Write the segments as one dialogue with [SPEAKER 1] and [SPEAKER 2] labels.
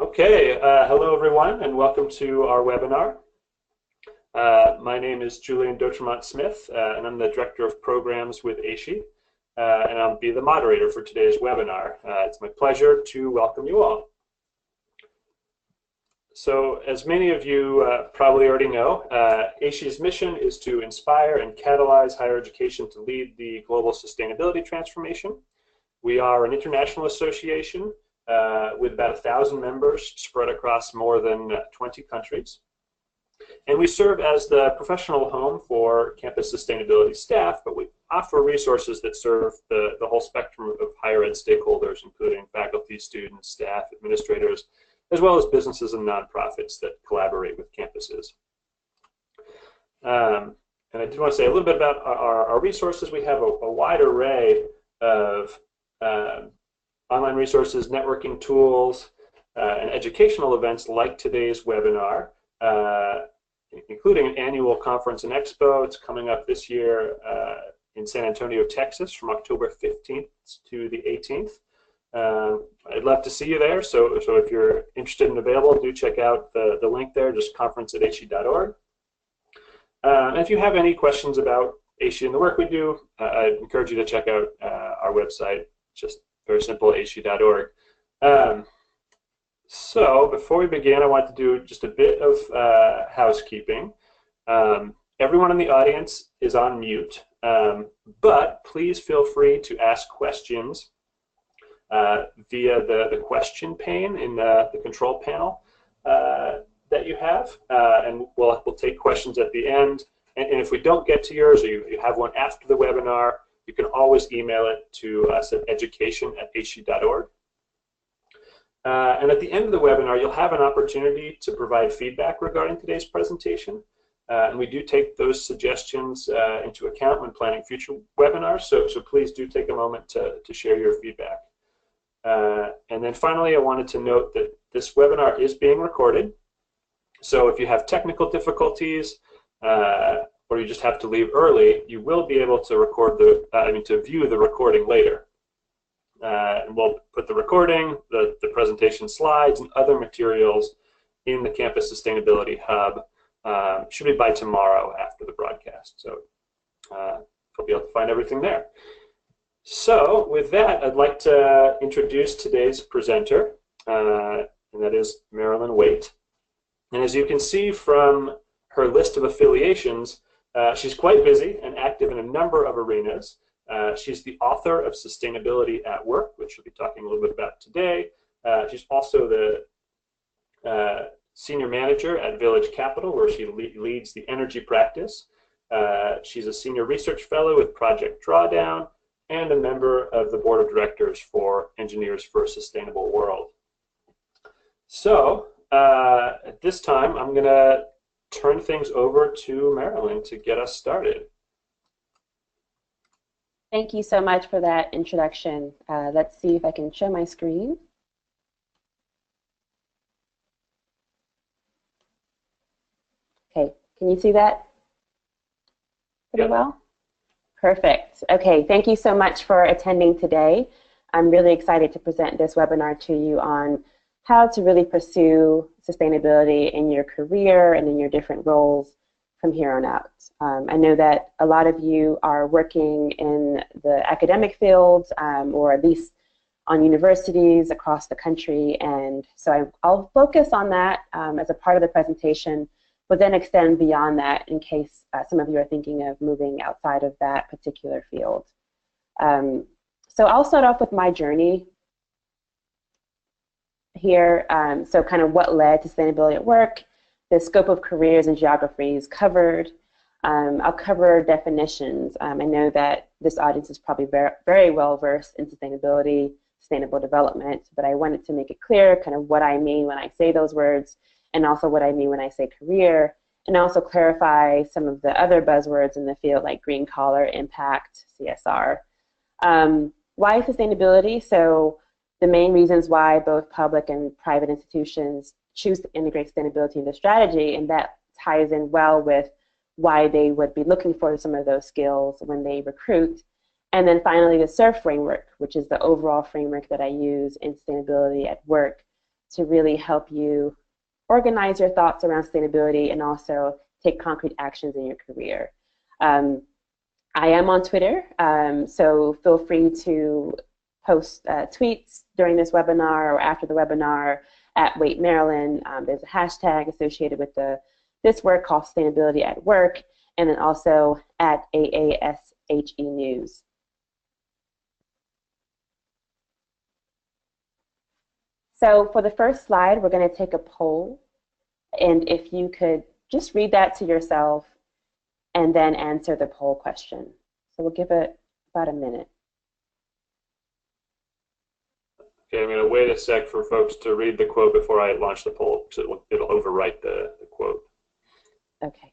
[SPEAKER 1] Okay, hello everyone and welcome to our webinar. My name is Julian Dotremont-Smith and I'm the Director of Programs with ASHE and I'll be the moderator for today's webinar. It's my pleasure to welcome you all. So as many of you probably already know, ASHE's mission is to inspire and catalyze higher education to lead the global sustainability transformation. We are an international association with about 1,000 members spread across more than 20 countries. And we serve as the professional home for campus sustainability staff, but we offer resources that serve the whole spectrum of higher ed stakeholders, including faculty, students, staff, administrators, as well as businesses and nonprofits that collaborate with campuses. And I did want to say a little bit about our resources. We have a wide array of online resources, networking tools, and educational events like today's webinar, including an annual conference and expo. It's coming up this year in San Antonio, Texas from October 15th to the 18th. I'd love to see you there, so if you're interested and available, do check out the link there, just conference@ashe.org. And if you have any questions about ASHE and the work we do, I encourage you to check out our website, just very simple, ashe.org. So before we begin, I want to do just a bit of housekeeping. Everyone in the audience is on mute, but please feel free to ask questions via the question pane in the control panel that you have, and we'll take questions at the end. And if we don't get to yours, or you have one after the webinar, you can always email it to us at education@ashe.org. And at the end of the webinar, you'll have an opportunity to provide feedback regarding today's presentation. And we do take those suggestions into account when planning future webinars, so please do take a moment to share your feedback. And then finally, I wanted to note that this webinar is being recorded. So if you have technical difficulties, or you just have to leave early, you will be able to record to view the recording later. And we'll put the recording, the presentation slides, and other materials in the Campus Sustainability Hub. Should be by tomorrow after the broadcast. So you'll be able to find everything there. So with that, I'd like to introduce today's presenter, and that is Marilyn Waite. And as you can see from her list of affiliations, she's quite busy and active in a number of arenas. She's the author of Sustainability at Work, which she'll be talking a little bit about today. She's also the senior manager at Village Capital, where she leads the energy practice. She's a senior research fellow with Project Drawdown and a member of the board of directors for Engineers for a Sustainable World. So at this time, I'm going to turn things over to Marilyn to get us started.
[SPEAKER 2] Thank you so much for that introduction. Let's see if I can show my screen. Okay, can you see that pretty well? Perfect. Okay, thank you so much for attending today. I'm really excited to present this webinar to you on how to really pursue sustainability in your career and in your different roles from here on out. I know that a lot of you are working in the academic fields or at least on universities across the country, and so I'll focus on that as a part of the presentation, but then extend beyond that in case some of you are thinking of moving outside of that particular field. So I'll start off with my journey here. So kind of what led to sustainability at work, the scope of careers and geographies covered. I'll cover definitions. I know that this audience is probably very well versed in sustainability, sustainable development, but I wanted to make it clear kind of what I mean when I say those words, and also what I mean when I say career, and also clarify some of the other buzzwords in the field like green collar, impact, CSR. Why sustainability? So the main reasons why both public and private institutions choose to integrate sustainability in their strategy, and that ties in well with why they would be looking for some of those skills when they recruit. And then finally, the SURF framework, which is the overall framework that I use in sustainability at work to really help you organize your thoughts around sustainability and also take concrete actions in your career. I am on Twitter, so feel free to post tweets during this webinar or after the webinar at Wait Maryland. There's a hashtag associated with this work called Sustainability at Work, and then also at AASHE News. So for the first slide, we're going to take a poll, and if you could just read that to yourself and then answer the poll question. So we'll give it about a minute.
[SPEAKER 1] Okay, I'm going to wait a sec for folks to read the quote before I launch the poll, so it'll overwrite the quote.
[SPEAKER 2] Okay.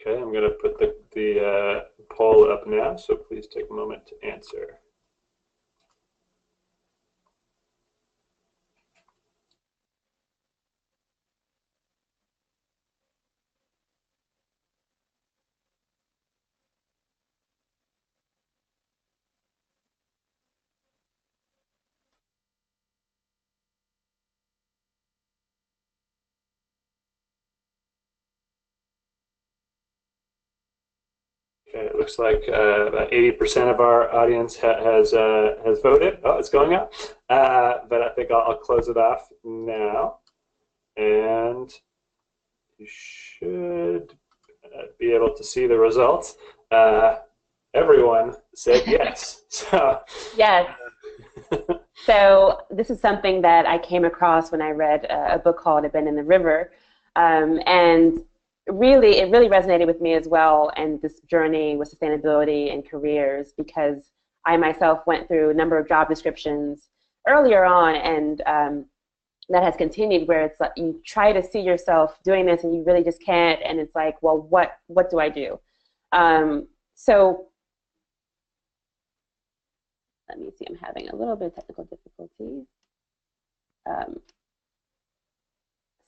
[SPEAKER 1] Okay, I'm going to put the poll up now, so please take a moment to answer. Okay, it looks like about 80% of our audience has voted. Oh, it's going up. But I think I'll close it off now. And you should be able to see the results. Everyone said yes. So,
[SPEAKER 2] yes. So this is something that I came across when I read a book called A Bend in the River. And it really resonated with me as well, and this journey with sustainability and careers, because I myself went through a number of job descriptions earlier on, and that has continued, where it's like you try to see yourself doing this and you really just can't, and it's like, well, what do I do? So let me see, I'm having a little bit of technical difficulties.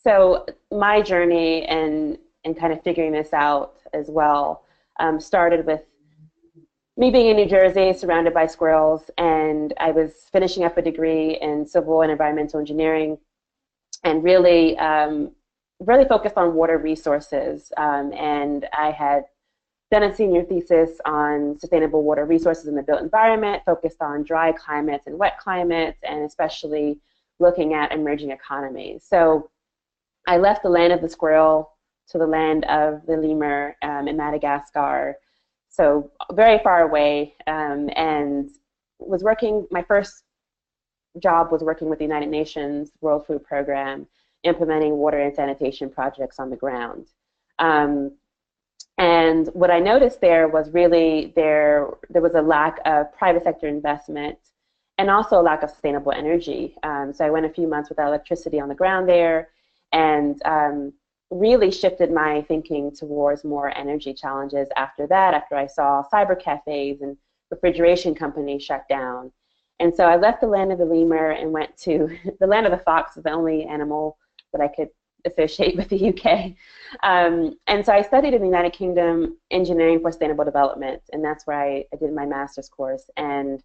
[SPEAKER 2] So my journey and kind of figuring this out as well started with me being in New Jersey, surrounded by squirrels, and I was finishing up a degree in civil and environmental engineering, and really focused on water resources. And I had done a senior thesis on sustainable water resources in the built environment, focused on dry climates and wet climates, and especially looking at emerging economies. So I left the land of the squirrel to the land of the lemur in Madagascar, so very far away, and was working, my first job was working with the United Nations World Food Program, implementing water and sanitation projects on the ground. And what I noticed there was really there was a lack of private sector investment and also a lack of sustainable energy. So I went a few months without electricity on the ground there, and really shifted my thinking towards more energy challenges after that, after I saw cyber cafes and refrigeration companies shut down. And so I left the land of the lemur and went to the land of the fox, is the only animal that I could associate with the UK. And so I studied in the United Kingdom engineering for sustainable development, and that's where I did my master's course, and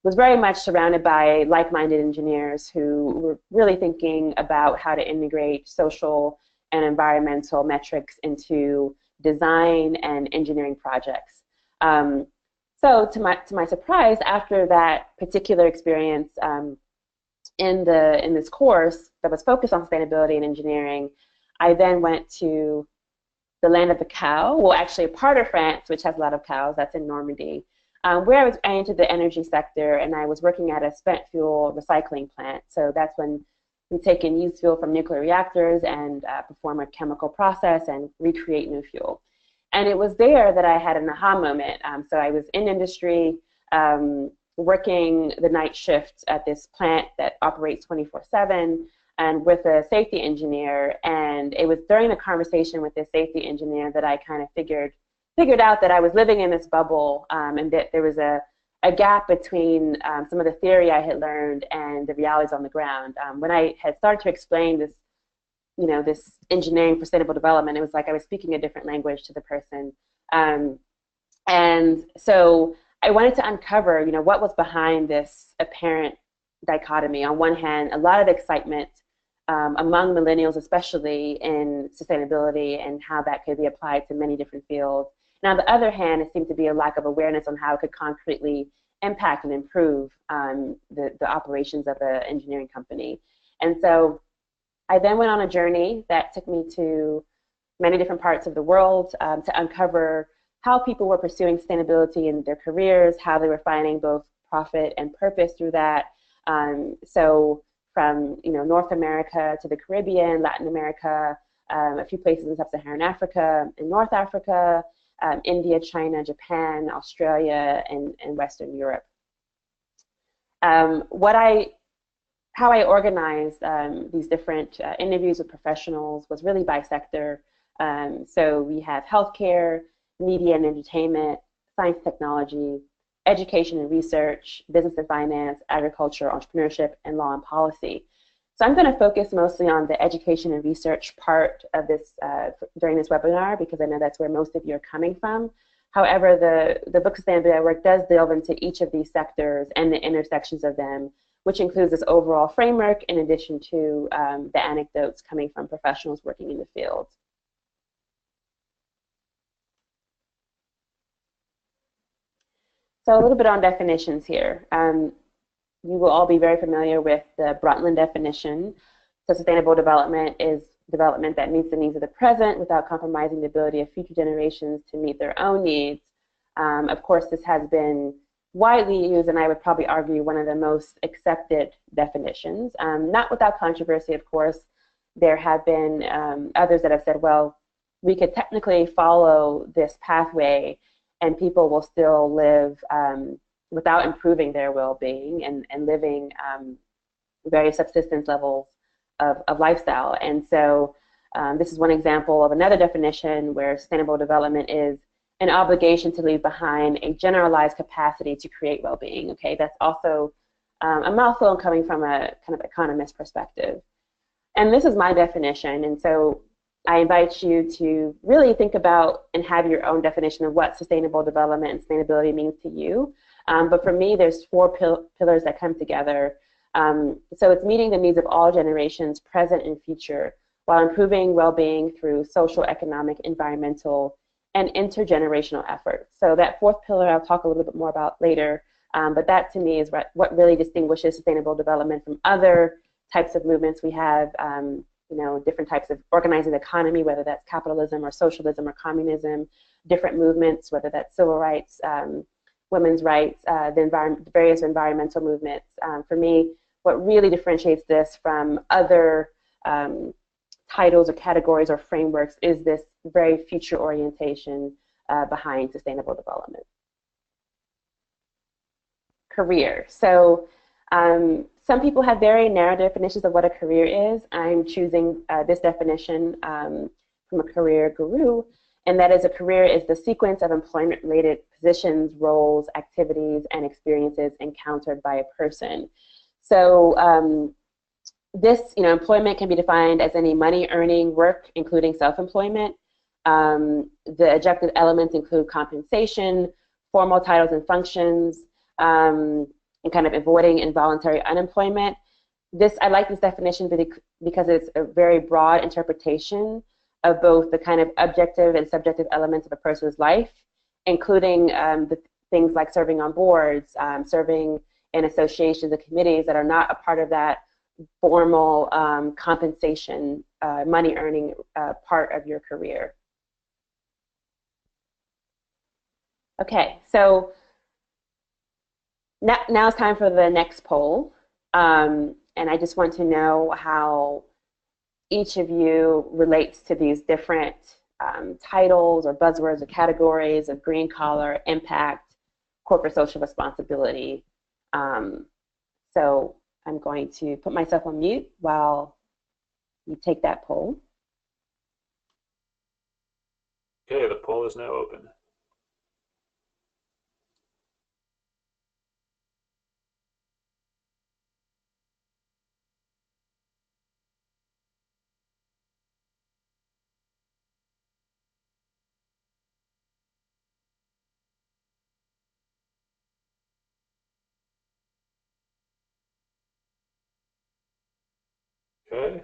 [SPEAKER 2] was very much surrounded by like-minded engineers who were really thinking about how to integrate social and environmental metrics into design and engineering projects. So to my surprise, after that particular experience in this course that was focused on sustainability and engineering, I then went to the land of the cow, well, actually a part of France which has a lot of cows, that's in Normandy, where I entered the energy sector, and I was working at a spent fuel recycling plant. So that's when we take in used fuel from nuclear reactors and perform a chemical process and recreate new fuel. And it was there that I had an aha moment. So I was in industry, working the night shift at this plant that operates 24/7, and with a safety engineer. And it was during the conversation with this safety engineer that I kind of figured out that I was living in this bubble, and that there was a a gap between some of the theory I had learned and the realities on the ground. When I had started to explain this, this engineering for sustainable development, it was like I was speaking a different language to the person. And so I wanted to uncover, what was behind this apparent dichotomy. On one hand, a lot of excitement among millennials, especially in sustainability and how that could be applied to many different fields. And on the other hand, it seemed to be a lack of awareness on how it could concretely impact and improve the operations of an engineering company. And so I then went on a journey that took me to many different parts of the world to uncover how people were pursuing sustainability in their careers, how they were finding both profit and purpose through that. So from North America to the Caribbean, Latin America, a few places in Sub-Saharan Africa, in North Africa, India, China, Japan, Australia, and Western Europe. How I organized these different interviews with professionals was really by sector. So we have healthcare, media and entertainment, science, technology, education and research, business and finance, agriculture, entrepreneurship, and law and policy. So I'm going to focus mostly on the education and research part of this during this webinar, because I know that's where most of you are coming from. However, the book Sustainability Work does delve into each of these sectors and the intersections of them, which includes this overall framework in addition to the anecdotes coming from professionals working in the field. So a little bit on definitions here. You will all be very familiar with the Brundtland definition. So sustainable development is development that meets the needs of the present without compromising the ability of future generations to meet their own needs. Of course, this has been widely used, and I would probably argue one of the most accepted definitions. Not without controversy, of course. There have been others that have said, well, we could technically follow this pathway and people will still live without improving their well-being and living various subsistence levels of lifestyle. And so this is one example of another definition where sustainable development is an obligation to leave behind a generalized capacity to create well-being. Okay, that's also a mouthful coming from a kind of economist perspective. And this is my definition, and so I invite you to really think about and have your own definition of what sustainable development and sustainability means to you. But for me, there's four pillars that come together. So it's meeting the needs of all generations, present and future, while improving well-being through social, economic, environmental, and intergenerational efforts. So that fourth pillar I'll talk a little bit more about later, but that to me is what really distinguishes sustainable development from other types of movements we have. Different types of organizing the economy, whether that's capitalism or socialism or communism, different movements, whether that's civil rights, women's rights, the various environmental movements. For me, what really differentiates this from other titles or categories or frameworks is this very future orientation behind sustainable development. Career. So some people have very narrow definitions of what a career is. I'm choosing this definition from a career guru, and that is a career is the sequence of employment-related positions, roles, activities, and experiences encountered by a person. So this, employment can be defined as any money-earning work, including self-employment. The objective elements include compensation, formal titles and functions, and kind of avoiding involuntary unemployment. I like this definition because it's a very broad interpretation of both the kind of objective and subjective elements of a person's life, including the things like serving on boards, serving in associations and committees that are not a part of that formal compensation, money-earning part of your career. Okay, so now it's time for the next poll, and I just want to know how each of you relates to these different titles or buzzwords or categories of green collar, impact, corporate social responsibility. So I'm going to put myself on mute while you take that poll.
[SPEAKER 1] Okay, the poll is now open. Okay.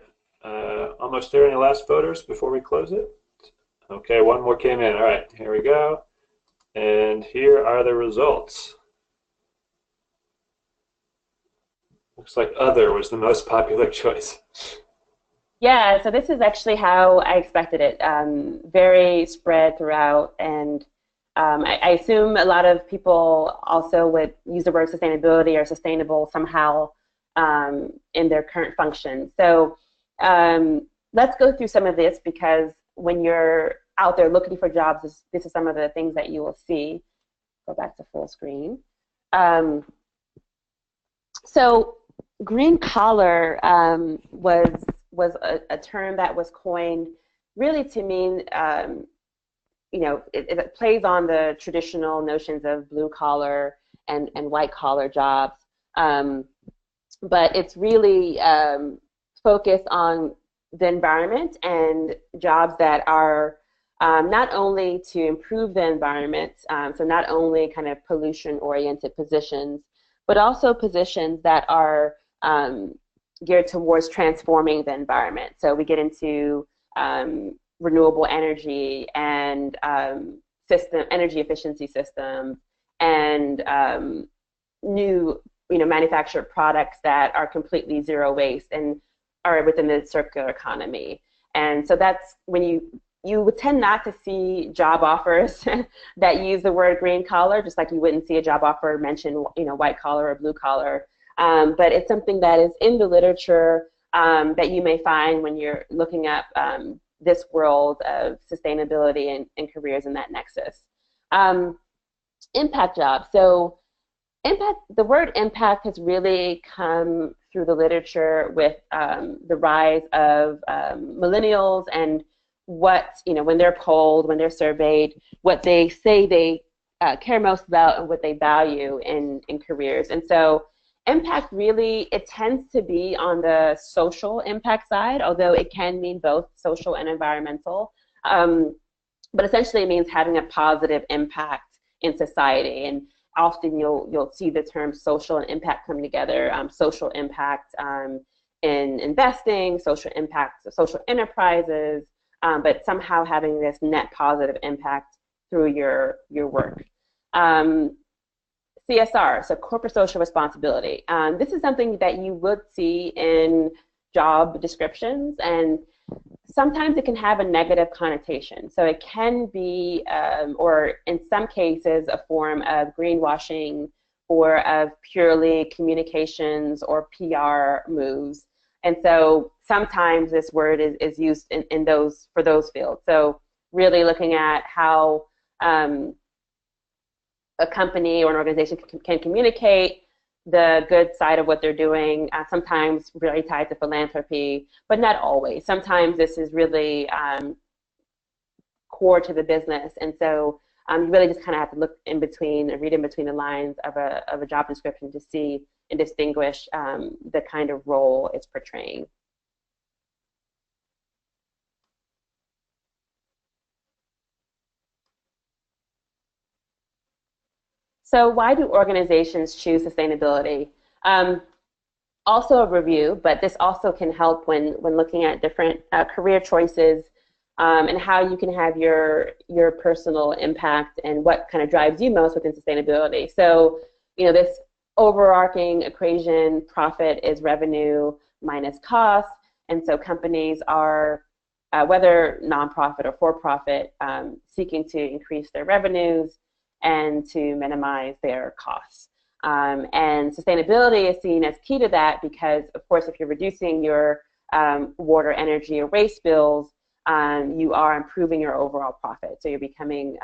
[SPEAKER 1] Almost there. Any last voters before we close it? Okay, one more came in. All right, here we go. And here are the results. Looks like other was the most popular choice.
[SPEAKER 2] Yeah, so this is actually how I expected it. Very spread throughout, and I assume a lot of people also would use the word sustainability or sustainable somehow in their current function. So let's go through some of this because when you're out there looking for jobs, this is some of the things that you will see. Go back to full screen. Um, so green collar was a term that was coined really to mean, you know, it plays on the traditional notions of blue collar and white collar jobs, but it's really focused on the environment and jobs that are not only to improve the environment, so not only kind of pollution-oriented positions, but also positions that are geared towards transforming the environment. So we get into renewable energy and energy efficiency systems and new, manufactured products that are completely zero waste and are within the circular economy. And so that's when you would tend not to see job offers that use the word green collar, just like you wouldn't see a job offer mention, white collar or blue collar. But it's something that is in the literature that you may find when you're looking at this world of sustainability and careers in that nexus. Impact jobs. So the word impact has really come through the literature with the rise of millennials and what, when they're polled, when they're surveyed, what they say they care most about and what they value in careers. And so impact really, it tends to be on the social impact side, although it can mean both social and environmental. But essentially it means having a positive impact in society. And often you'll see the term social and impact come together. Social impact in investing, social impact, social enterprises, but somehow having this net positive impact through your work. CSR, so corporate social responsibility. This is something that you would see in job descriptions, and sometimes it can have a negative connotation. So it can be, or in some cases, a form of greenwashing or of purely communications or PR moves. And so sometimes this word is used for those fields. So really looking at how a company or an organization can communicate the good side of what they're doing, sometimes really tied to philanthropy, but not always. Sometimes this is really core to the business. And so you really just kind of have to look in between and read in between the lines of a job description to see and distinguish the kind of role it's portraying. So why do organizations choose sustainability? Also a review, but this also can help when looking at different career choices and how you can have your personal impact and what kind of drives you most within sustainability. So, this overarching equation, profit is revenue minus cost, and so companies are, whether nonprofit or for-profit, seeking to increase their revenues and to minimize their costs. And sustainability is seen as key to that because, of course, if you're reducing your water, energy, or waste bills, you are improving your overall profit. So you're becoming,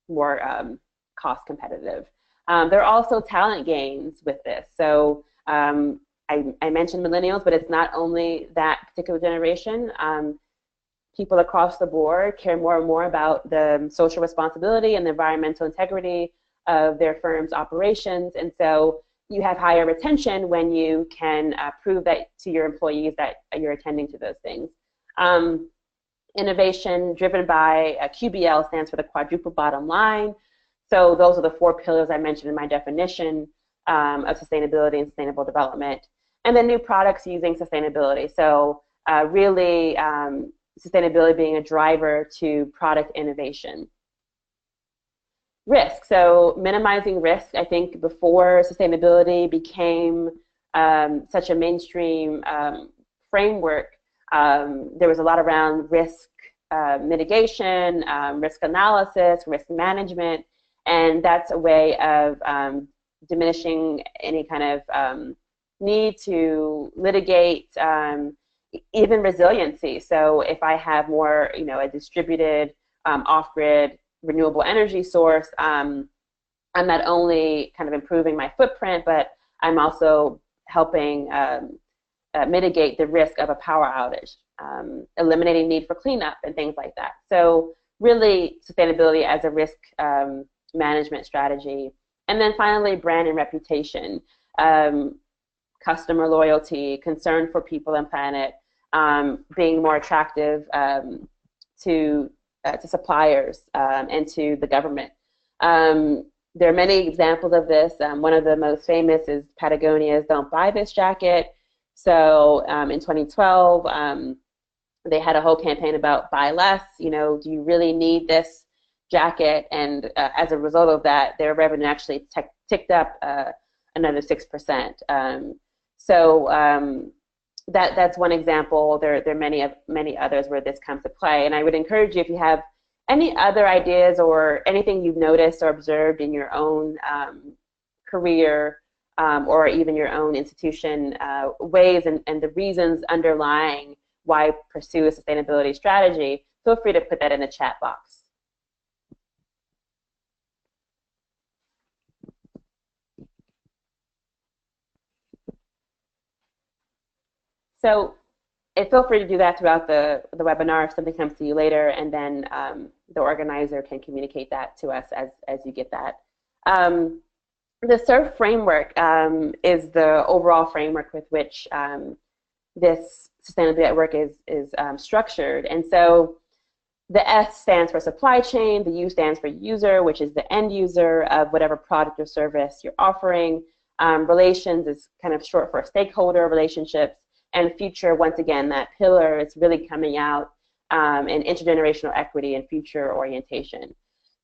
[SPEAKER 2] more cost competitive. There are also talent gains with this. So I mentioned millennials, but it's not only that particular generation. People across the board care more and more about the social responsibility and the environmental integrity of their firm's operations, and so you have higher retention when you can prove that to your employees that you're attending to those things. Innovation driven by QBL stands for the quadruple bottom line. So those are the 4 pillars I mentioned in my definition of sustainability and sustainable development. And then new products using sustainability. So really sustainability being a driver to product innovation. Risk. So minimizing risk, I think before sustainability became such a mainstream framework, there was a lot around risk mitigation, risk analysis, risk management, and that's a way of diminishing any kind of need to litigate even resiliency. So if I have more, a distributed off-grid renewable energy source, I'm not only kind of improving my footprint, but I'm also helping mitigate the risk of a power outage, eliminating need for cleanup and things like that. So really sustainability as a risk management strategy. And then finally, brand and reputation, customer loyalty, concern for people and planet, being more attractive to suppliers and to the government. There are many examples of this. One of the most famous is Patagonia's "Don't Buy This" jacket. So in 2012, they had a whole campaign about buy less. Do you really need this jacket? And as a result of that, their revenue actually ticked up another 6%. So that's one example. There are many others where this comes to play. And I would encourage you, if you have any other ideas or anything you've noticed or observed in your own career or even your own institution, ways and the reasons underlying why pursue a sustainability strategy, feel free to put that in the chat box. So feel free to do that throughout the webinar if something comes to you later, and then the organizer can communicate that to us as you get that. The SURF framework is the overall framework with which this sustainability at work is structured. And so the S stands for supply chain, the U stands for user, which is the end user of whatever product or service you're offering. Relations is kind of short for stakeholder relationships. And future, once again, that pillar is really coming out in intergenerational equity and future orientation.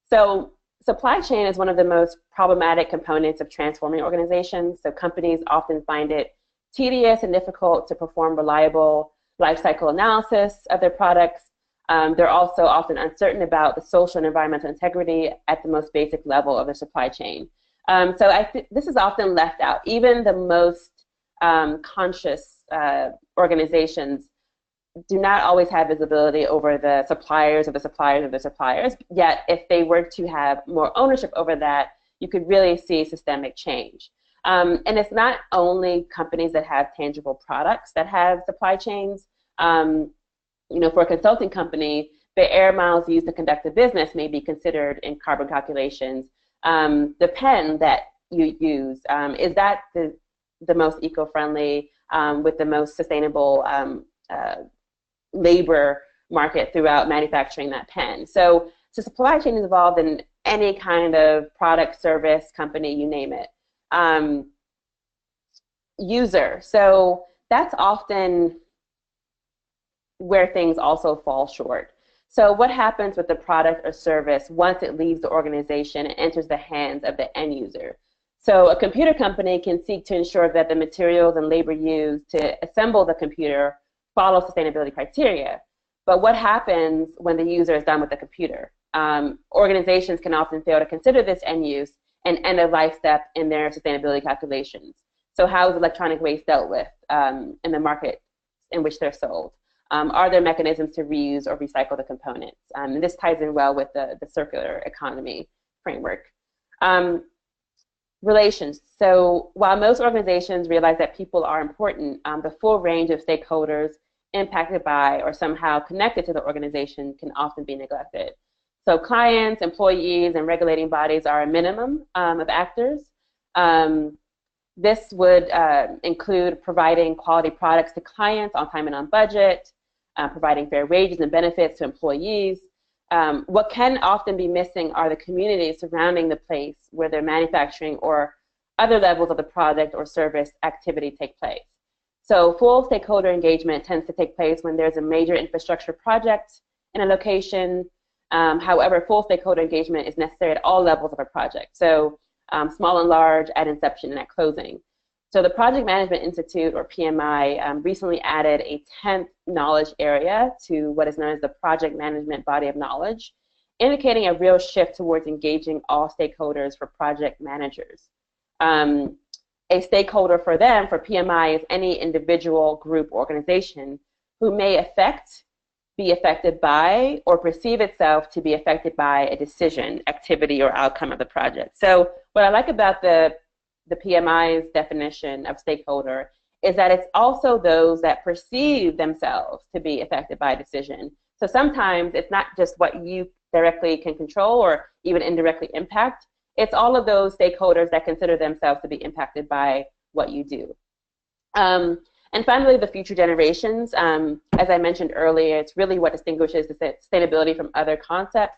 [SPEAKER 2] So supply chain is one of the most problematic components of transforming organizations. So companies often find it tedious and difficult to perform reliable life cycle analysis of their products. They're also often uncertain about the social and environmental integrity at the most basic level of the supply chain. So I think this is often left out. Even the most conscious organizations do not always have visibility over the suppliers of the suppliers of the suppliers. Yet, if they were to have more ownership over that, you could really see systemic change. And it's not only companies that have tangible products that have supply chains. For a consulting company, the air miles used to conduct a business may be considered in carbon calculations. The pen that you use, is that the most eco-friendly, with the most sustainable labor market throughout manufacturing that pen? So supply chain is involved in any kind of product, service, company, you name it. User, so that's often where things also fall short. So what happens with the product or service once it leaves the organization and enters the hands of the end user? So a computer company can seek to ensure that the materials and labor used to assemble the computer follow sustainability criteria. But what happens when the user is done with the computer? Organizations can often fail to consider this end use and end of life step in their sustainability calculations. So how is electronic waste dealt with in the market in which they're sold? Are there mechanisms to reuse or recycle the components? And this ties in well with the circular economy framework. Relations. So while most organizations realize that people are important, the full range of stakeholders impacted by or somehow connected to the organization can often be neglected. So clients, employees, and regulating bodies are a minimum of actors. This would include providing quality products to clients on time and on budget, providing fair wages and benefits to employees. What can often be missing are the communities surrounding the place where the manufacturing or other levels of the product or service activity take place. So full stakeholder engagement tends to take place when there's a major infrastructure project in a location. However, full stakeholder engagement is necessary at all levels of a project, so small and large, at inception and at closing. So the Project Management Institute, or PMI, recently added a 10th knowledge area to what is known as the Project Management Body of Knowledge, indicating a real shift towards engaging all stakeholders for project managers. A stakeholder for them, for PMI, is any individual, group, organization who may be affected by, or perceive itself to be affected by a decision, activity, or outcome of the project. So what I like about the PMI's definition of stakeholder is that it's also those that perceive themselves to be affected by a decision. So sometimes it's not just what you directly can control or even indirectly impact. It's all of those stakeholders that consider themselves to be impacted by what you do. And finally, the future generations. As I mentioned earlier, it's really what distinguishes sustainability from other concepts.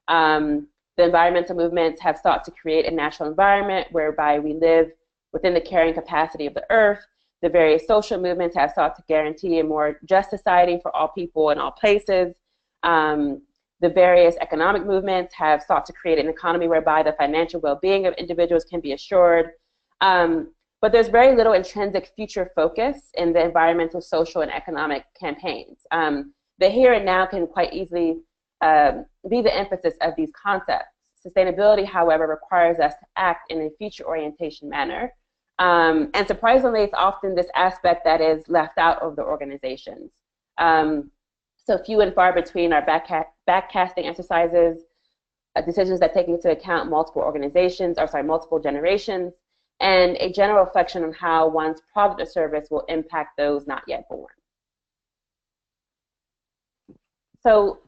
[SPEAKER 2] The environmental movements have sought to create a natural environment whereby we live within the carrying capacity of the earth. The various social movements have sought to guarantee a more just society for all people in all places. The various economic movements have sought to create an economy whereby the financial well-being of individuals can be assured. But there's very little intrinsic future focus in the environmental, social, and economic campaigns. The here and now can quite easily be the emphasis of these concepts. Sustainability, however, requires us to act in a future orientation manner. And surprisingly, it's often this aspect that is left out of the organizations. So few and far between are backcasting exercises, decisions that take into account multiple generations, and a general reflection on how one's product or service will impact those not yet born. So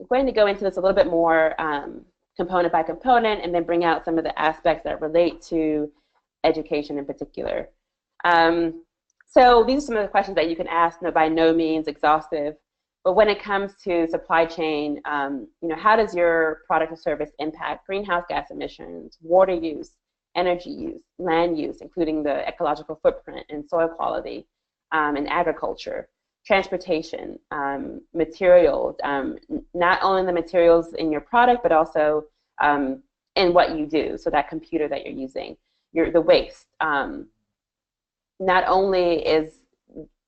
[SPEAKER 2] I'm going to go into this a little bit more component by component and then bring out some of the aspects that relate to education in particular. So these are some of the questions that you can ask, by no means exhaustive, but when it comes to supply chain, how does your product or service impact greenhouse gas emissions, water use, energy use, land use, including the ecological footprint and soil quality, and agriculture, transportation, materials, not only the materials in your product, but also in what you do, so that computer that you're using, the waste. Not only is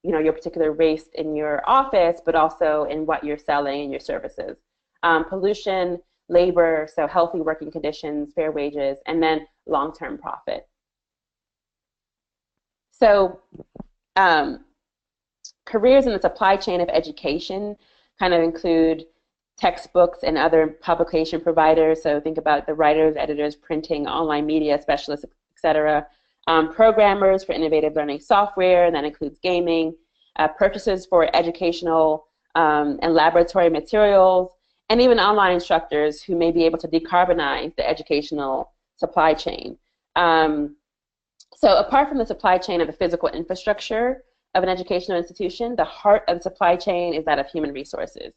[SPEAKER 2] your particular waste in your office, but also in what you're selling and your services. Pollution, labor, so healthy working conditions, fair wages, and then long-term profit. So careers in the supply chain of education kind of include textbooks and other publication providers. So think about the writers, editors, printing, online media specialists, etc. Programmers for innovative learning software, and that includes gaming. Purchases for educational and laboratory materials, and even online instructors who may be able to decarbonize the educational supply chain. So apart from the supply chain of the physical infrastructure of an educational institution, the heart of the supply chain is that of human resources.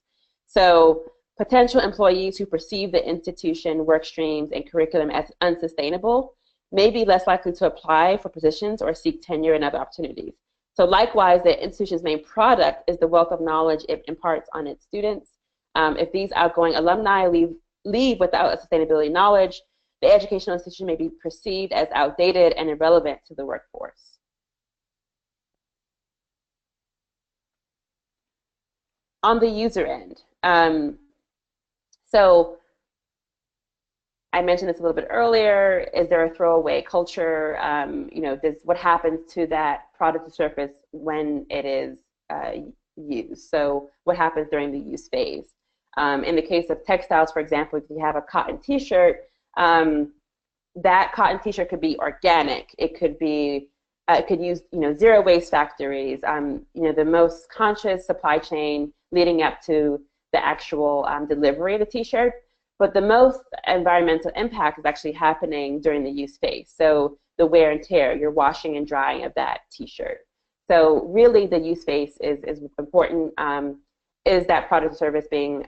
[SPEAKER 2] So potential employees who perceive the institution, work streams, and curriculum as unsustainable may be less likely to apply for positions or seek tenure and other opportunities. So likewise, the institution's main product is the wealth of knowledge it imparts on its students. If these outgoing alumni leave without a sustainability knowledge, the educational institution may be perceived as outdated and irrelevant to the workforce. On the user end, so I mentioned this a little bit earlier. Is there a throwaway culture? What happens to that product or service when it is used? So what happens during the use phase? In the case of textiles, for example, if you have a cotton T-shirt, that cotton T-shirt could be organic. It could be, it could use, zero waste factories. The most conscious supply chain leading up to the actual delivery of the T-shirt. But the most environmental impact is actually happening during the use phase. So the wear and tear, your washing and drying of that T-shirt. So really the use phase is important. Is that product or service being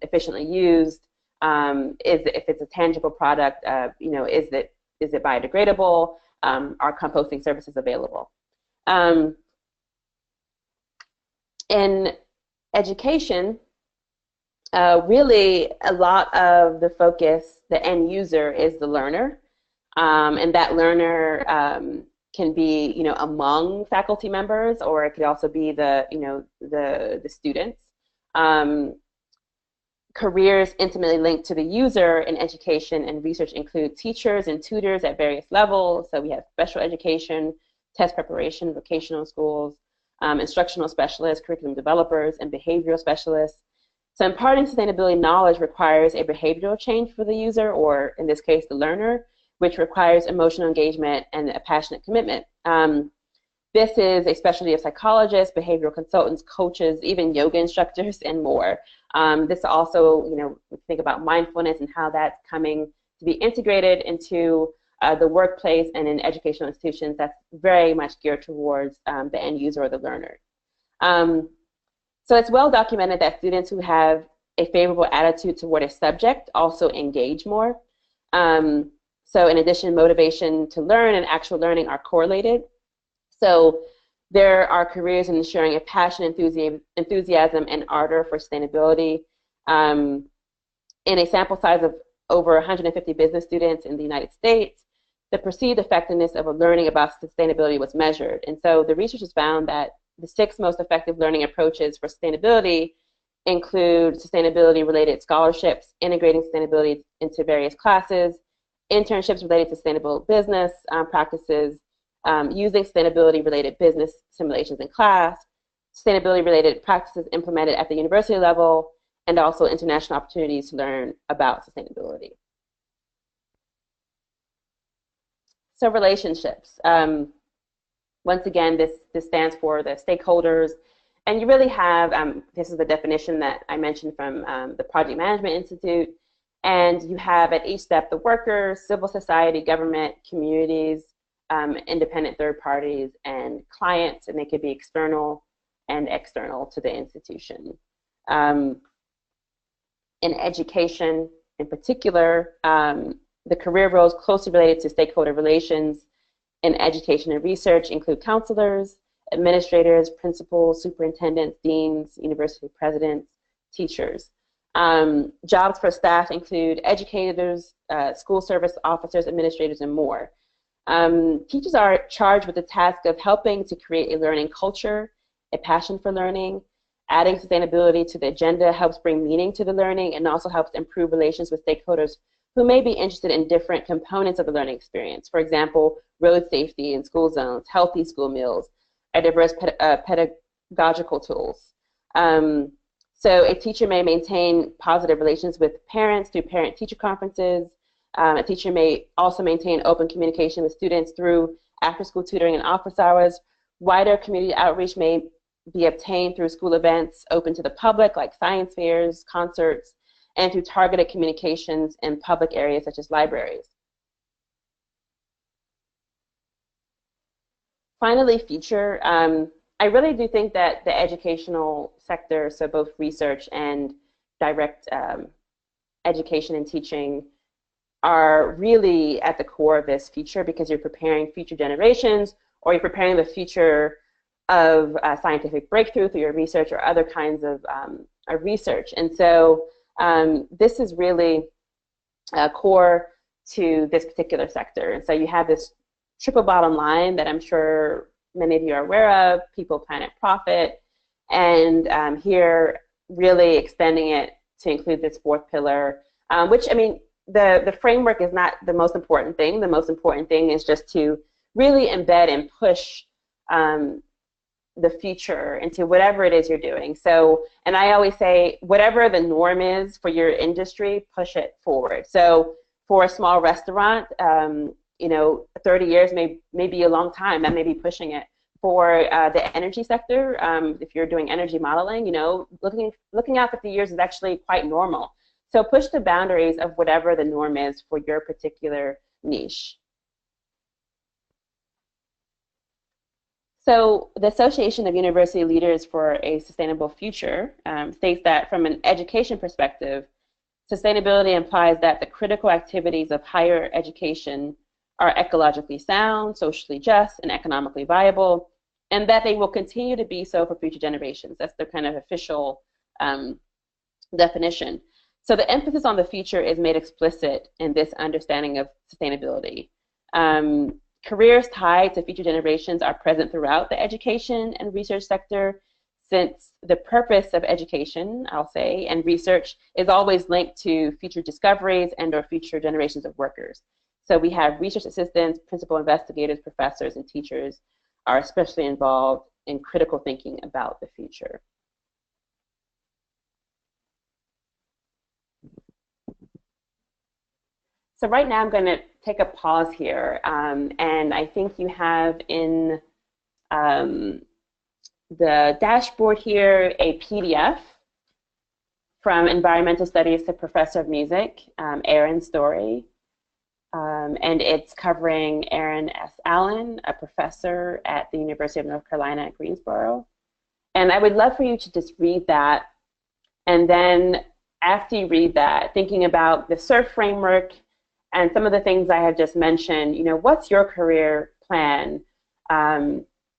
[SPEAKER 2] efficiently used? If it's a tangible product, is it biodegradable? Are composting services available? Um, in education, really a lot of the focus, the end user is the learner, and that learner can be, among faculty members, or it could also be the students. Um, Careers intimately linked to the user in education and research include teachers and tutors at various levels. So we have special education, test preparation, vocational schools, instructional specialists, curriculum developers, and behavioral specialists. So imparting sustainability knowledge requires a behavioral change for the user, or in this case, the learner, which requires emotional engagement and a passionate commitment. This is a specialty of psychologists, behavioral consultants, coaches, even yoga instructors, and more. This also, we think about mindfulness and how that's coming to be integrated into the workplace and in educational institutions. That's very much geared towards the end user or the learner. So it's well documented that students who have a favorable attitude toward a subject also engage more. So in addition, motivation to learn and actual learning are correlated. So there are careers in ensuring a passion, enthusiasm, and ardor for sustainability. In a sample size of over 150 business students in the United States, the perceived effectiveness of learning about sustainability was measured. And so the researchers found that the 6 most effective learning approaches for sustainability include sustainability-related scholarships, integrating sustainability into various classes, internships related to sustainable business practices, using sustainability-related business simulations in class, sustainability-related practices implemented at the university level, and also international opportunities to learn about sustainability. So relationships. Once again, this stands for the stakeholders, and you really have, this is the definition that I mentioned from the Project Management Institute, and you have at each step the workers, civil society, government, communities, independent third parties, and clients, and they could be external and external to the institution. In education, in particular, the career roles closely related to stakeholder relations in education and research include counselors, administrators, principals, superintendents, deans, university presidents, teachers. Jobs for staff include educators, school service officers, administrators, and more. Teachers are charged with the task of helping to create a learning culture, a passion for learning. Adding sustainability to the agenda helps bring meaning to the learning and also helps improve relations with stakeholders who may be interested in different components of the learning experience. For example, road safety in school zones, healthy school meals, and diverse pedagogical tools. So a teacher may maintain positive relations with parents through parent-teacher conferences. A teacher may also maintain open communication with students through after-school tutoring and office hours. Wider community outreach may be obtained through school events open to the public, like science fairs, concerts, and through targeted communications in public areas such as libraries. Finally, future. I really do think that the educational sector, so both research and direct education and teaching, are really at the core of this future, because you're preparing future generations, or you're preparing the future of scientific breakthrough through your research or other kinds of research. And so this is really core to this particular sector. And so you have this triple bottom line that I'm sure many of you are aware of: people, planet, profit. And here, really extending it to include this 4th pillar, which, I mean, the framework is not the most important thing. The most important thing is just to really embed and push the future into whatever it is you're doing. So, and I always say, whatever the norm is for your industry, push it forward. So for a small restaurant, 30 years may be a long time. That may be pushing it. For the energy sector, if you're doing energy modeling, looking out 50 years is actually quite normal. So push the boundaries of whatever the norm is for your particular niche. So the Association of University Leaders for a Sustainable Future states that from an education perspective, sustainability implies that the critical activities of higher education are ecologically sound, socially just, and economically viable. and that they will continue to be so for future generations. That's their kind of official definition. So the emphasis on the future is made explicit in this understanding of sustainability. Careers tied to future generations are present throughout the education and research sector, since the purpose of education, I'll say, and research is always linked to future discoveries and or future generations of workers. So we have research assistants, principal investigators, professors, and teachers are especially involved in critical thinking about the future. So right now I'm going to take a pause here, and I think you have in the dashboard here a PDF from Environmental Studies to Professor of Music, Aaron Story. And it's covering Aaron S. Allen, a professor at the University of North Carolina at Greensboro. And I would love for you to just read that. And then after you read that, thinking about the SURF framework and some of the things I have just mentioned, you know, what's your career plan?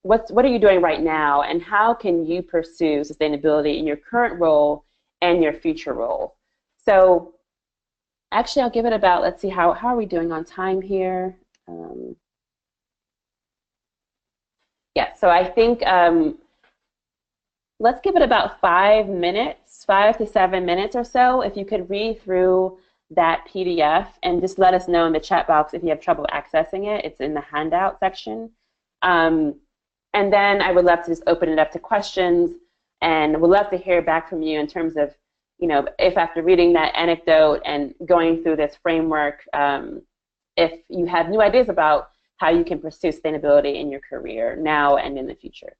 [SPEAKER 2] What are you doing right now? And how can you pursue sustainability in your current role and your future role? So actually, I'll give it about, let's see, how are we doing on time here? Yeah, so I think let's give it about 5 minutes, 5 to 7 minutes or so. If you could read through that PDF and just let us know in the chat box if you have trouble accessing it. It's in the handout section. And then I would love to just open it up to questions, and would love to hear back from you in terms of, you know, if after reading that anecdote and going through this framework, if you have new ideas about how you can pursue sustainability in your career now and in the future.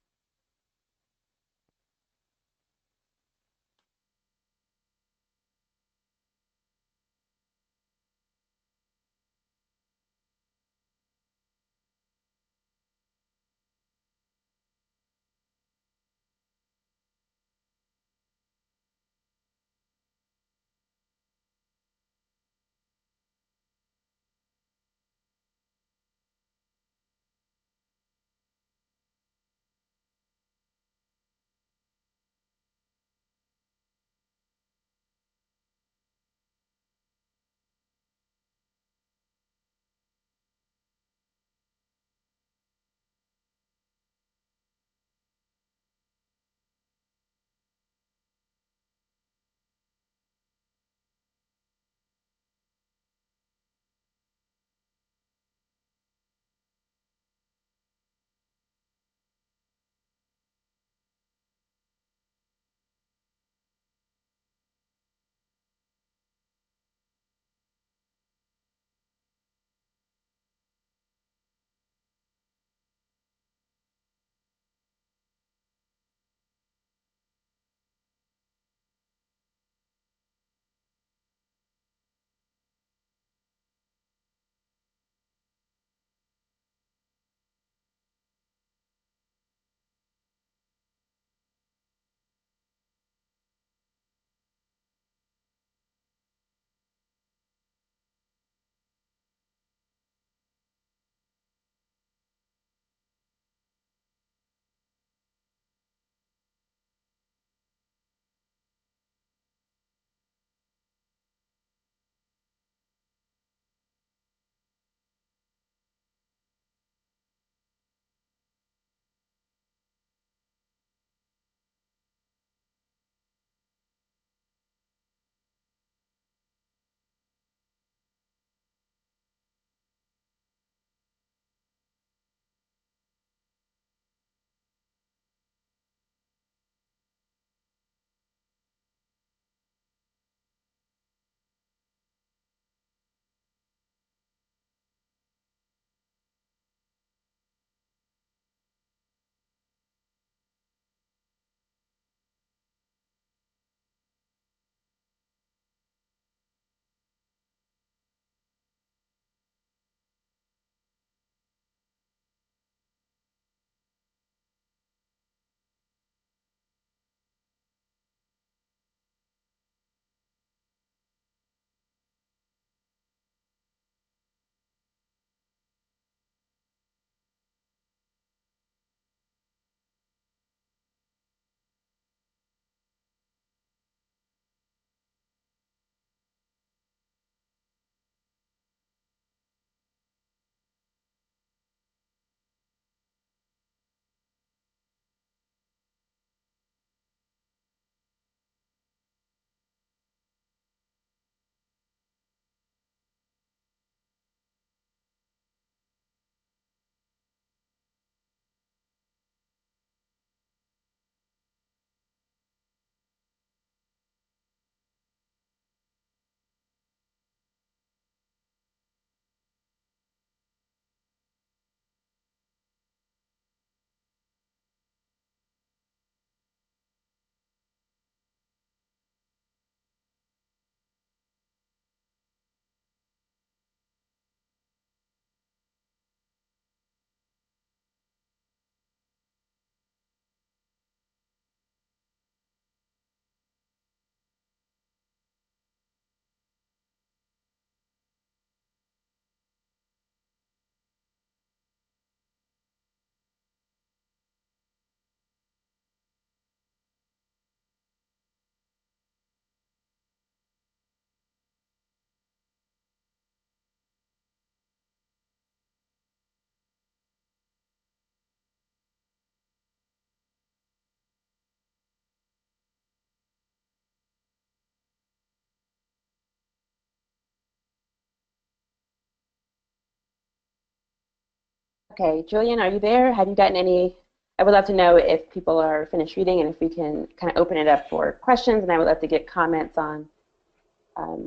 [SPEAKER 2] Okay, Julian, are you there? Have you gotten any? I would love to know if people are finished reading and if we can kind of open it up for questions, and I would love to get comments on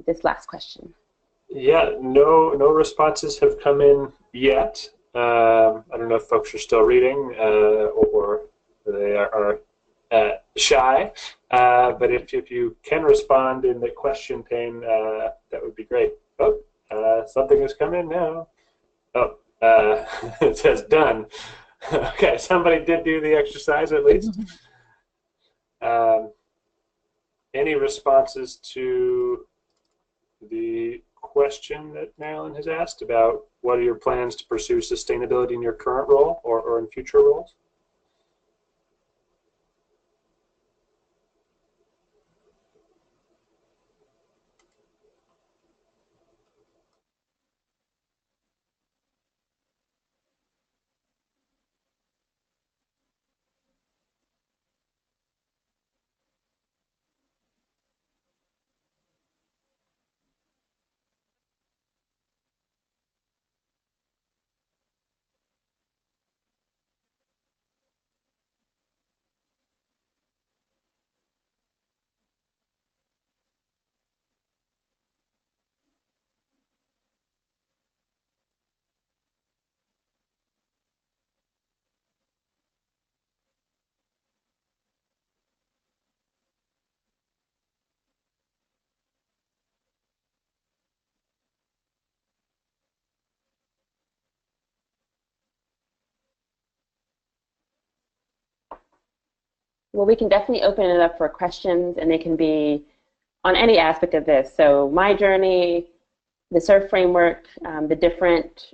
[SPEAKER 2] this last question.
[SPEAKER 1] Yeah, no responses have come in yet. I don't know if folks are still reading or they are shy. But if you can respond in the question pane, that would be great. Oh, something has come in now. Oh, it says done. Okay, somebody did do the exercise at least. Um, any responses to the question that Marilyn has asked about what are your plans to pursue sustainability in your current role or in future roles?
[SPEAKER 2] Well, we can definitely open it up for questions, and they can be on any aspect of this. So my journey, the SURF framework, the different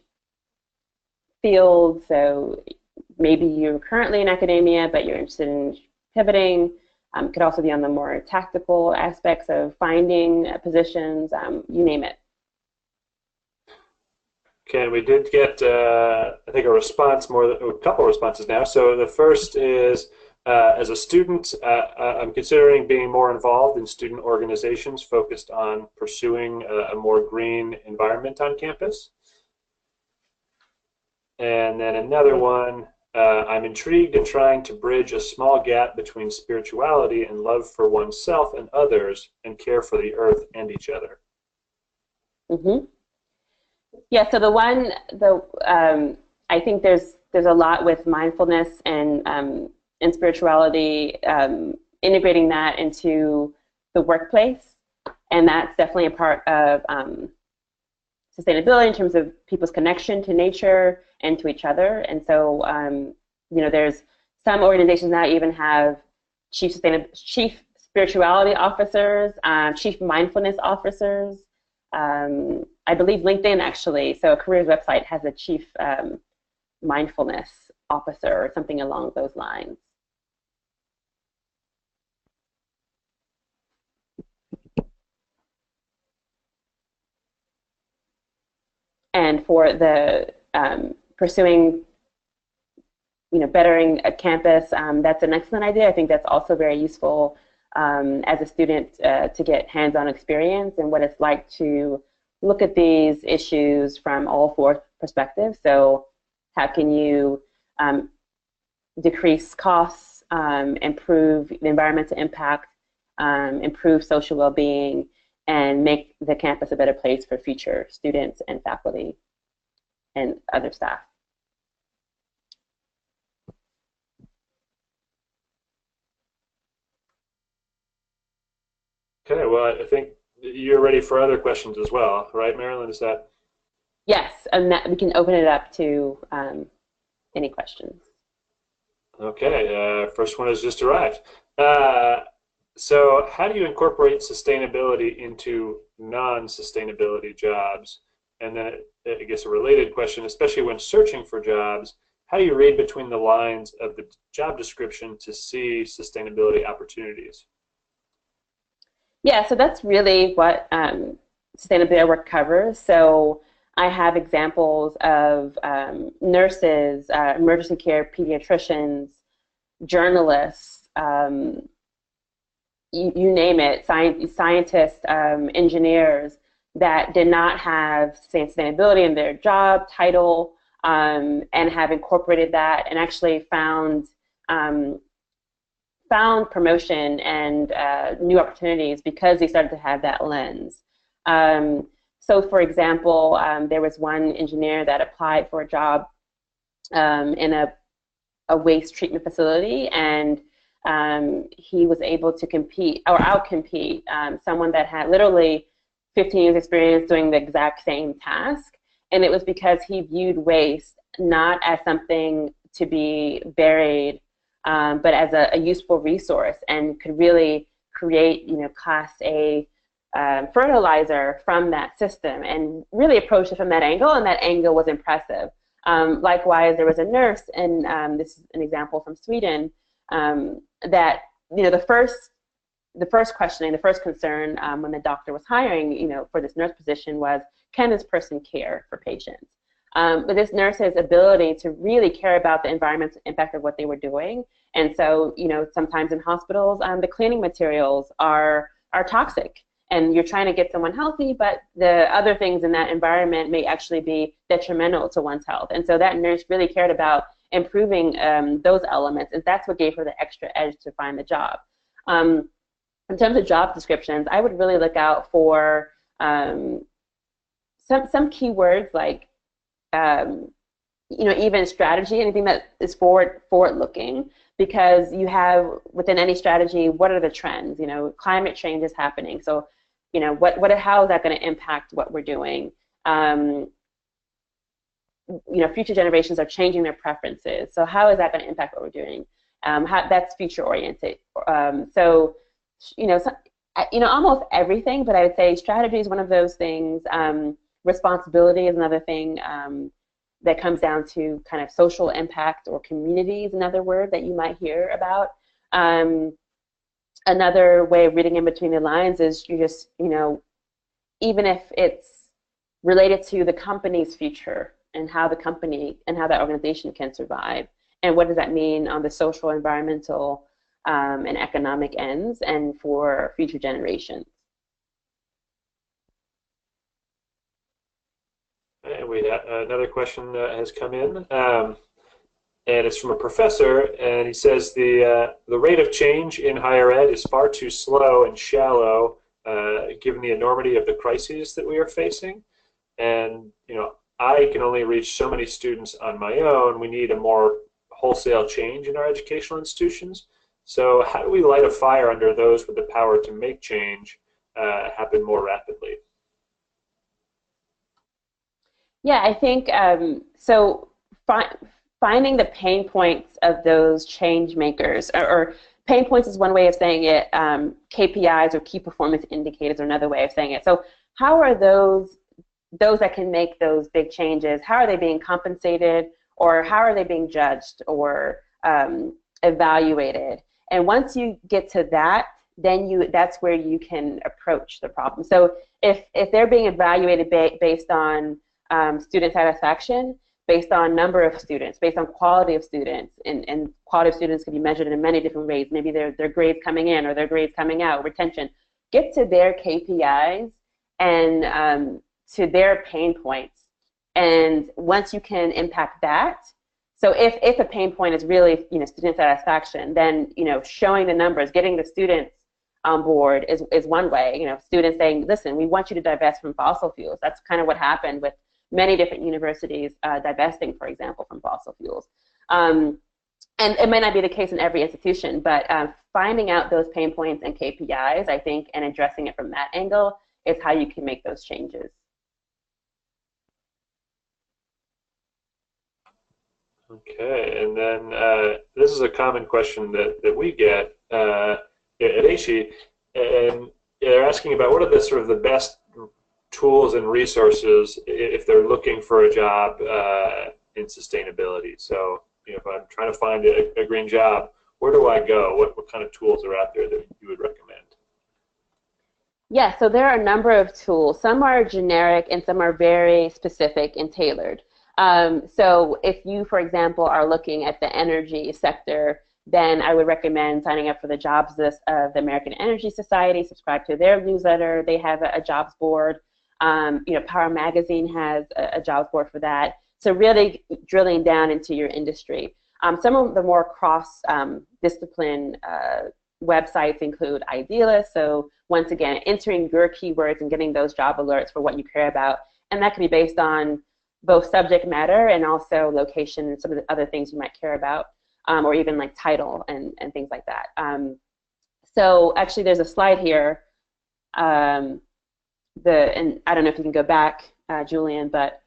[SPEAKER 2] fields. So maybe you're currently in academia, but you're interested in pivoting. Could also be on the more tactical aspects of finding positions, you name it.
[SPEAKER 1] Okay, we did get, I think, a response, a couple responses now. So the first is, as a student, I'm considering being more involved in student organizations focused on pursuing a more green environment on campus. And then another one, I'm intrigued in trying to bridge a small gap between spirituality and love for oneself and others and care for the earth and each other.
[SPEAKER 2] Mm-hmm. Yeah, so I think there's a lot with mindfulness and spirituality, integrating that into the workplace, and that's definitely a part of sustainability in terms of people's connection to nature and to each other. And so, there's some organizations now even have chief spirituality officers, chief mindfulness officers. I believe LinkedIn actually, so a careers website has a chief mindfulness officer or something along those lines. And for the pursuing, bettering a campus, that's an excellent idea. I think that's also very useful as a student to get hands-on experience and what it's like to look at these issues from all four perspectives. So how can you decrease costs, improve the environmental impact, improve social well-being, and make the campus a better place for future students and faculty and other staff.
[SPEAKER 1] Okay, well, I think you're ready for other questions as well, right, Marilyn? Is that?
[SPEAKER 2] Yes, and we can open it up to any questions.
[SPEAKER 1] Okay, first one has just arrived. So how do you incorporate sustainability into non-sustainability jobs? And then I guess a related question, especially when searching for jobs, how do you read between the lines of the job description to see sustainability opportunities?
[SPEAKER 2] Yeah, so that's really what sustainability work covers. So I have examples of nurses, emergency care pediatricians, journalists, you name it, scientists, engineers that did not have sustainability in their job title, and have incorporated that and actually found promotion and new opportunities because they started to have that lens. So, for example, there was one engineer that applied for a job in a waste treatment facility, and he was able to compete or outcompete someone that had literally 15 years experience doing the exact same task. And it was because he viewed waste not as something to be buried, but as a useful resource, and could really create, Class A fertilizer from that system, and really approached it from that angle, and that angle was impressive. Likewise, there was a nurse, and this is an example from Sweden, that the first questioning, the first concern when the doctor was hiring, for this nurse position was, can this person care for patients? But this nurse's ability to really care about the environmental impact of what they were doing, and so sometimes in hospitals, the cleaning materials are toxic, and you're trying to get someone healthy, but the other things in that environment may actually be detrimental to one's health. And so that nurse really cared about improving those elements, and that's what gave her the extra edge to find the job. In terms of job descriptions, I would really look out for some keywords like even strategy, anything that is forward-looking, because you have within any strategy, what are the trends? Climate change is happening, so how is that going to impact what we're doing? Future generations are changing their preferences, so how is that going to impact what we're doing? That's future-oriented. Almost everything, but I would say strategy is one of those things. Responsibility is another thing that comes down to kind of social impact, or community is another word that you might hear about. Another way of reading in between the lines is you just, even if it's related to the company's future and how the company and how that organization can survive, and what does that mean on the social, environmental, and economic ends, and for future generations.
[SPEAKER 1] And we have another question has come in, and it's from a professor, and he says the rate of change in higher ed is far too slow and shallow, given the enormity of the crises that we are facing. And I can only reach so many students on my own. We need a more wholesale change in our educational institutions. So how do we light a fire under those with the power to make change happen more rapidly?
[SPEAKER 2] Yeah, I think so. Finding the pain points of those change makers, or pain points is one way of saying it. KPIs, or key performance indicators, are another way of saying it. So how are those that can make those big changes? How are they being compensated, or how are they being judged or evaluated? And once you get to that, then that's where you can approach the problem. So if they're being evaluated based on student satisfaction, based on number of students, based on quality of students, and quality of students can be measured in many different ways. Maybe their grades coming in or their grades coming out, retention. Get to their KPIs and to their pain points. And once you can impact that, so if a pain point is really student satisfaction, then showing the numbers, getting the students on board is one way. Students saying, listen, we want you to divest from fossil fuels. That's kind of what happened with many different universities divesting, for example, from fossil fuels. And it may not be the case in every institution, but finding out those pain points and KPIs, I think, and addressing it from that angle is how you can make those changes.
[SPEAKER 1] Okay, and then this is a common question that we get at ASHE, and they're asking about what are the best tools and resources if they're looking for a job in sustainability. So if I'm trying to find a green job, where do I go? What kind of tools are out there that you would recommend?
[SPEAKER 2] Yeah, so there are a number of tools. Some are generic and some are very specific and tailored. So if you, for example, are looking at the energy sector, then I would recommend signing up for the jobs list of the American Energy Society, subscribe to their newsletter. They have a jobs board. Power Magazine has a jobs board for that. So really drilling down into your industry. Some of the more cross-discipline websites include Idealist. So once again, entering your keywords and getting those job alerts for what you care about. And that can be based on both subject matter and also location and some of the other things you might care about, or even like title and things like that. So actually there's a slide here. And I don't know if you can go back, Julian, but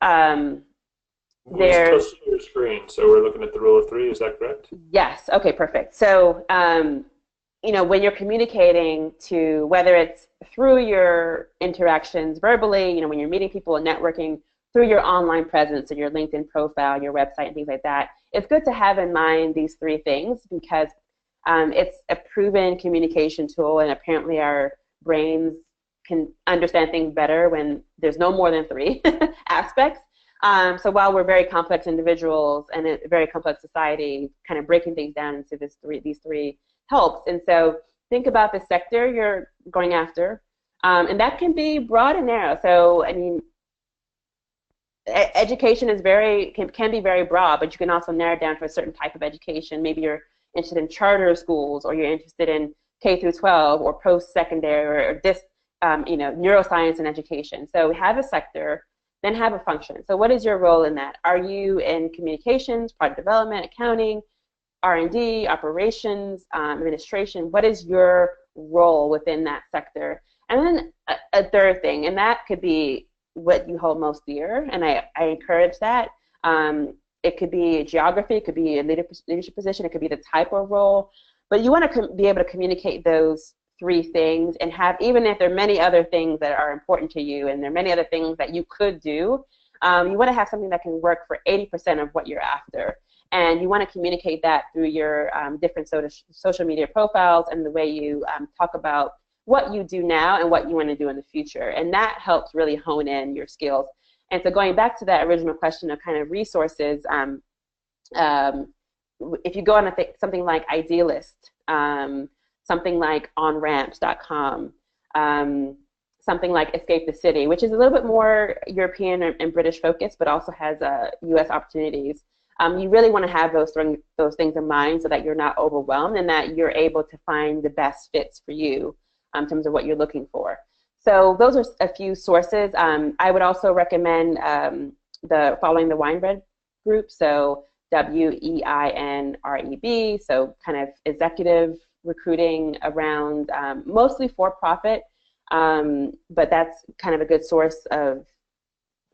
[SPEAKER 1] there's close to your screen, so we're looking at the rule of three. Is that correct?
[SPEAKER 2] Yes. Okay. Perfect. So, when you're communicating to, whether it's through your interactions verbally, when you're meeting people and networking, through your online presence, so your LinkedIn profile, your website, and things like that, it's good to have in mind these three things because it's a proven communication tool, and apparently our brains can understand things better when there's no more than three aspects. So while we're very complex individuals and a very complex society, kind of breaking things down into these three helps. And so think about the sector you're going after, and that can be broad and narrow. So I mean, education is can be very broad, but you can also narrow it down to a certain type of education. Maybe you're interested in charter schools, or you're interested in K through 12, or post-secondary, or this, neuroscience and education. So we have a sector, then have a function. So what is your role in that? Are you in communications, product development, accounting, R&D, operations, administration? What is your role within that sector? And then a third thing, and that could be what you hold most dear, and I encourage that. It could be geography, it could be a leadership position, it could be the type of role, but you want to be able to communicate those three things and have, even if there are many other things that are important to you and there are many other things that you could do, you want to have something that can work for 80% of what you're after. And you want to communicate that through your different social media profiles and the way you talk about what you do now and what you want to do in the future. And that helps really hone in your skills. And so going back to that original question of kind of resources, if you go on something like Idealist, something like onramps.com, something like Escape the City, which is a little bit more European and British focused, but also has U.S. opportunities. You really want to have those things in mind so that you're not overwhelmed and that you're able to find the best fits for you in terms of what you're looking for. So those are a few sources. I would also recommend following the Weinreb group, so WEINREB, so kind of executive recruiting around mostly for-profit, but that's kind of a good source of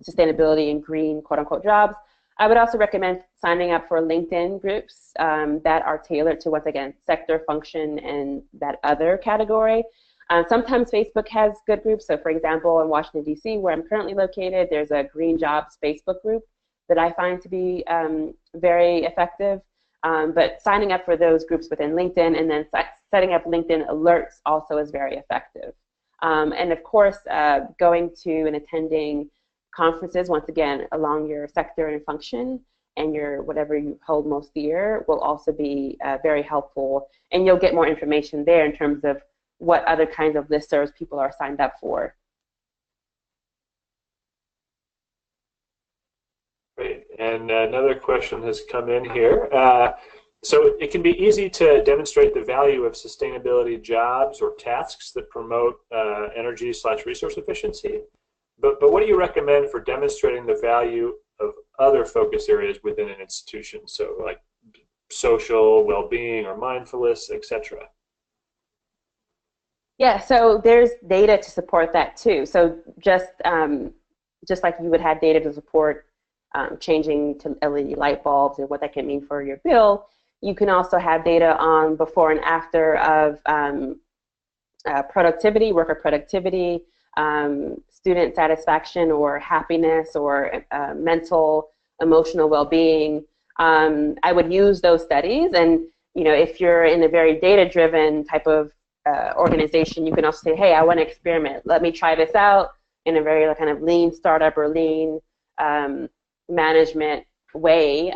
[SPEAKER 2] sustainability and green quote-unquote jobs. I would also recommend signing up for LinkedIn groups that are tailored to, once again, sector, function, and that other category. Sometimes Facebook has good groups. So for example, in Washington, D.C., where I'm currently located, there's a Green Jobs Facebook group that I find to be very effective. But signing up for those groups within LinkedIn and then setting up LinkedIn alerts also is very effective. And of course, going to and attending conferences, once again, along your sector and function and your whatever you hold most dear will also be very helpful. And you'll get more information there in terms of what other kinds of listservs people are signed up for.
[SPEAKER 1] Great. And another question has come in here. So it can be easy to demonstrate the value of sustainability jobs or tasks that promote energy/resource efficiency. But what do you recommend for demonstrating the value of other focus areas within an institution? So like social, well-being, or mindfulness, etc.
[SPEAKER 2] Yeah, so there's data to support that too. So just like you would have data to support changing to LED light bulbs and what that can mean for your bill, you can also have data on before and after of productivity, worker productivity, student satisfaction or happiness or mental, emotional well-being. I would use those studies, and if you're in a very data-driven type of organization, you can also say, hey, I want to experiment. Let me try this out in a very kind of lean startup or lean management way,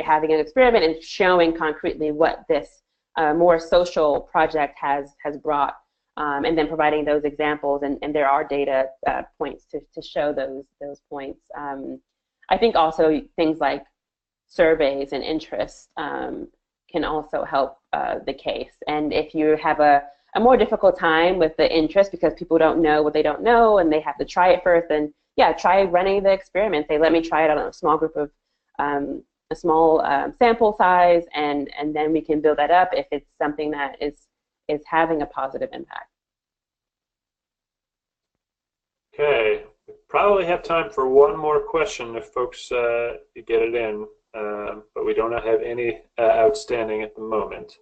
[SPEAKER 2] having an experiment and showing concretely what this more social project has brought. and then providing those examples, and there are data points to show those points. I think also things like surveys and interest can also help the case. And if you have a more difficult time with the interest because people don't know what they don't know and they have to try it first, then yeah, try running the experiment. Say, let me try it on a small group of a small sample size, and then we can build that up if it's something that is having a positive impact.
[SPEAKER 1] Okay, we probably have time for one more question if folks get it in, but we don't have any outstanding at the moment.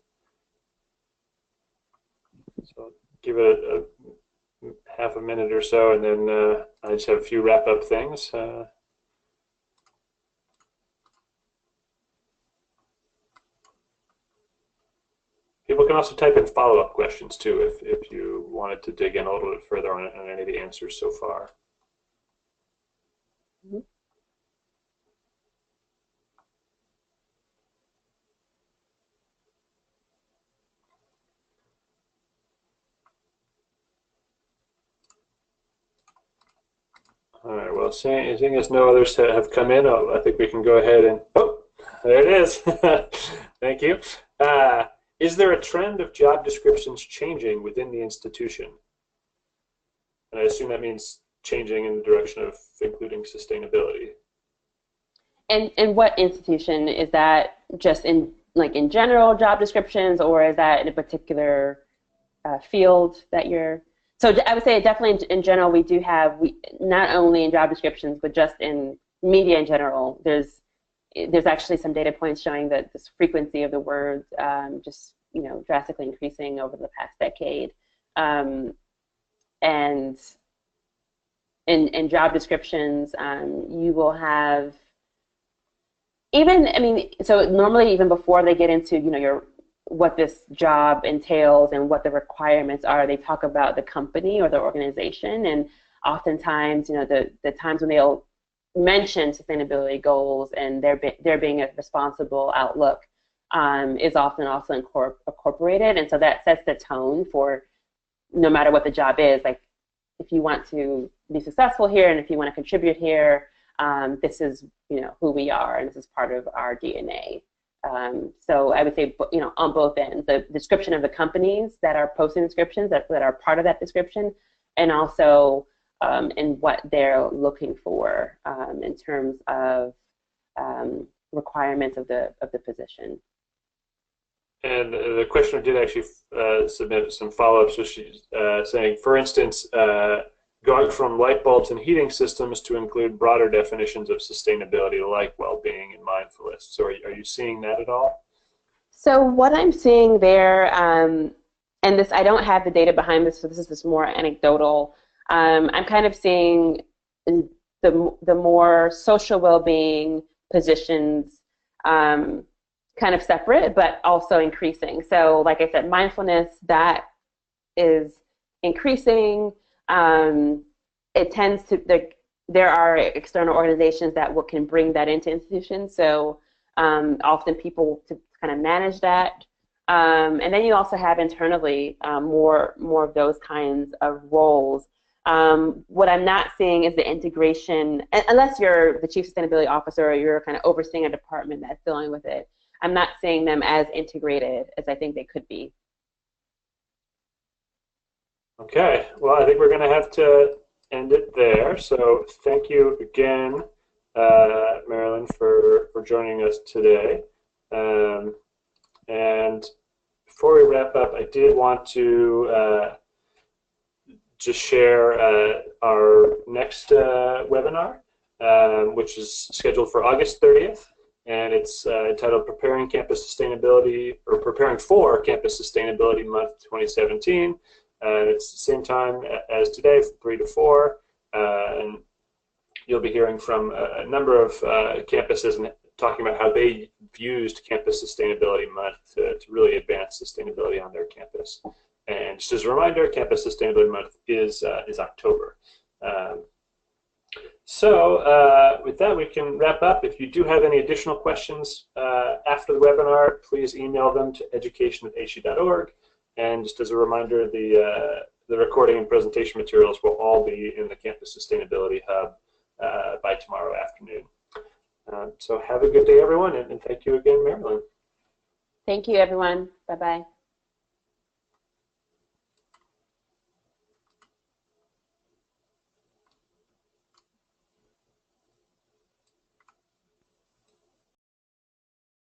[SPEAKER 1] So give it a half a minute or so, and then I just have a few wrap-up things. People can also type in follow-up questions too if you wanted to dig in a little bit further on any of the answers so far.
[SPEAKER 2] Mm-hmm.
[SPEAKER 1] All right, well, seeing as no others have come in, I think we can go ahead and, oh, there it is. Thank you. Is there a trend of job descriptions changing within the institution? And I assume that means changing in the direction of including sustainability.
[SPEAKER 2] And what institution is that? Just in general job descriptions, or is that in a particular field that you're? So I would say definitely in general we do have not only in job descriptions but just in media in general. There's actually some data points showing that this frequency of the words just drastically increasing over the past decade, and in job descriptions you will have so normally even before they get into what this job entails and what the requirements are, they talk about the company or the organization, and oftentimes the times when they'll mention sustainability goals and there being a responsible outlook is often also incorporated, and so that sets the tone for no matter what the job is. Like, if you want to be successful here and if you want to contribute here, this is who we are, and this is part of our DNA. So I would say on both ends, the description of the companies that are posting descriptions that are part of that description, and also in what they're looking for in terms of requirements of the position.
[SPEAKER 1] And the questioner did actually submit some follow-ups. So she's saying, for instance, going from light bulbs and heating systems to include broader definitions of sustainability like well-being and mindfulness. So are you seeing that at all?
[SPEAKER 2] So what I'm seeing there, and this, I don't have the data behind this, so this is just more anecdotal. I'm kind of seeing the more social well-being positions kind of separate, but also increasing. So like I said, mindfulness, that is increasing. It tends to, there are external organizations that can bring that into institutions, so often people to kind of manage that. And then you also have internally more of those kinds of roles. What I'm not seeing is the integration, unless you're the chief sustainability officer or you're kind of overseeing a department that's dealing with it. I'm not seeing them as integrated as I think they could be.
[SPEAKER 1] Okay, well, I think we're going to have to end it there. So thank you again, Marilyn, for joining us today. And before we wrap up, I did want to just share our next webinar, which is scheduled for August 30th. And it's entitled Preparing Campus Sustainability, or Preparing for Campus Sustainability Month 2017. It's the same time as today, from 3 to 4. And you'll be hearing from a number of campuses and talking about how they used Campus Sustainability Month to really advance sustainability on their campus. And just as a reminder, Campus Sustainability Month is October. So with that, we can wrap up. If you do have any additional questions after the webinar, please email them to education@asu.org, And just as a reminder, the recording and presentation materials will all be in the Campus Sustainability Hub by tomorrow afternoon. So have a good day, everyone, and thank you again, Marilyn.
[SPEAKER 2] Thank you, everyone. Bye-bye.